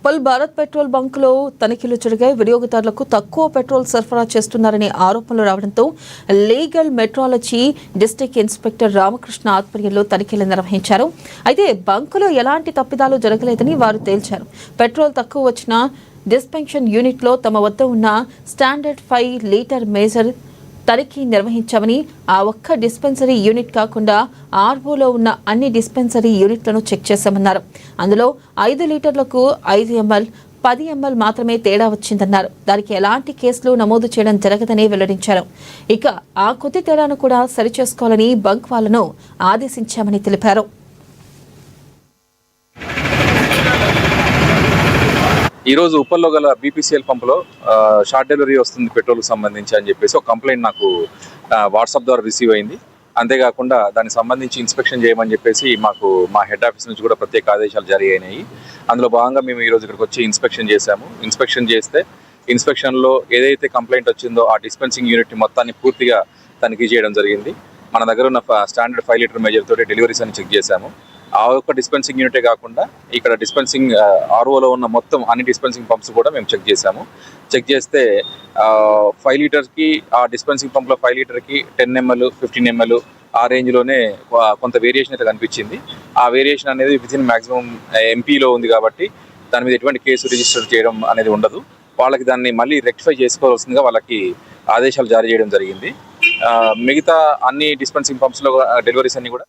Uppal Bharat petrol బంకులో తనిఖీలు జరిగాయి. వినియోగదారులకు తక్కువ పెట్రోల్ సరఫరా చేస్తున్నారనే ఆరోపణలు రావడంతో legal metrology district inspector Ramakrishna ఆధ్వర్యంలో తనిఖీలు నిర్వహించారు. అయితే బంకులో ఎలాంటి తప్పిదాలు జరగలేదని వారు తేల్చారు. పెట్రోల్ తక్కువ వచ్చిన డిస్పెన్షన్ యూనిట్లో తమ వద్ద ఉన్న స్టాండర్డ్ 5 లీటర్ మేజర్ తనిఖీ నిర్వహించామని, ఆ ఒక్క డిస్పెన్సరీ యూనిట్ కాకుండా ఆర్ఓలో ఉన్న అన్ని డిస్పెన్సరీ యూనిట్లను చెక్ చేశామన్నారు. అందులో 5 లీటర్లకు 5 ml 10 ml మాత్రమే తేడా వచ్చిందన్నారు. దానికి ఎలాంటి కేసులు నమోదు చేయడం జరగదని వెల్లడించారు. ఇక ఆ కొద్ది తేడాను కూడా సరిచేసుకోవాలని బంక్ వాళ్లను ఆదేశించామని తెలిపారు. ఈరోజు ఉప్పల్లో గల బీపీసీఎల్ పంపులో షార్ట్ డెలివరీ వస్తుంది పెట్రోల్కి సంబంధించి అని చెప్పేసి ఒక కంప్లైంట్ నాకు వాట్సాప్ ద్వారా రిసీవ్ అయింది. అంతేకాకుండా దానికి సంబంధించి ఇన్స్పెక్షన్ చేయమని చెప్పేసి మా హెడ్ ఆఫీస్ నుంచి కూడా ప్రత్యేక ఆదేశాలు జారీ అయినాయి. అందులో భాగంగా మేము ఈరోజు ఇక్కడికి వచ్చి ఇన్స్పెక్షన్ చేశాము. ఇన్స్పెక్షన్ చేస్తే ఇన్స్పెక్షన్లో ఏదైతే కంప్లైంట్ వచ్చిందో ఆ డిస్పెన్సింగ్ యూనిట్ మొత్తాన్ని పూర్తిగా తనిఖీ చేయడం జరిగింది. మన దగ్గర ఉన్న స్టాండర్డ్ 5 లీటర్ మేజర్ తోటి డెలివరీస్ అని చెక్ చేశాము. ఆ ఒక్క డిస్పెన్సింగ్ యూనిటే కాకుండా ఇక్కడ డిస్పెన్సింగ్ ఆర్ఓలో ఉన్న మొత్తం అన్ని డిస్పెన్సింగ్ పంప్స్ కూడా మేము చెక్ చేశాము. చెక్ చేస్తే 5 లీటర్కి ఆ డిస్పెన్సింగ్ పంప్లో 5 లీటర్కి 10 ml 15 ml ఆ రేంజ్లోనే కొంత వేరియేషన్ అయితే కనిపించింది. ఆ వేరియేషన్ అనేది వితిన్ మ్యాక్సిమం ఎంపీలో ఉంది కాబట్టి దాని మీద ఎటువంటి కేసు రిజిస్టర్ చేయడం అనేది ఉండదు. వాళ్ళకి దాన్ని మళ్ళీ రెక్టిఫై చేసుకోవాల్సిందిగా వాళ్ళకి ఆదేశాలు జారీ చేయడం జరిగింది. మిగతా అన్ని డిస్పెన్సింగ్ పంప్స్లో డెలివరీస్ అన్ని కూడా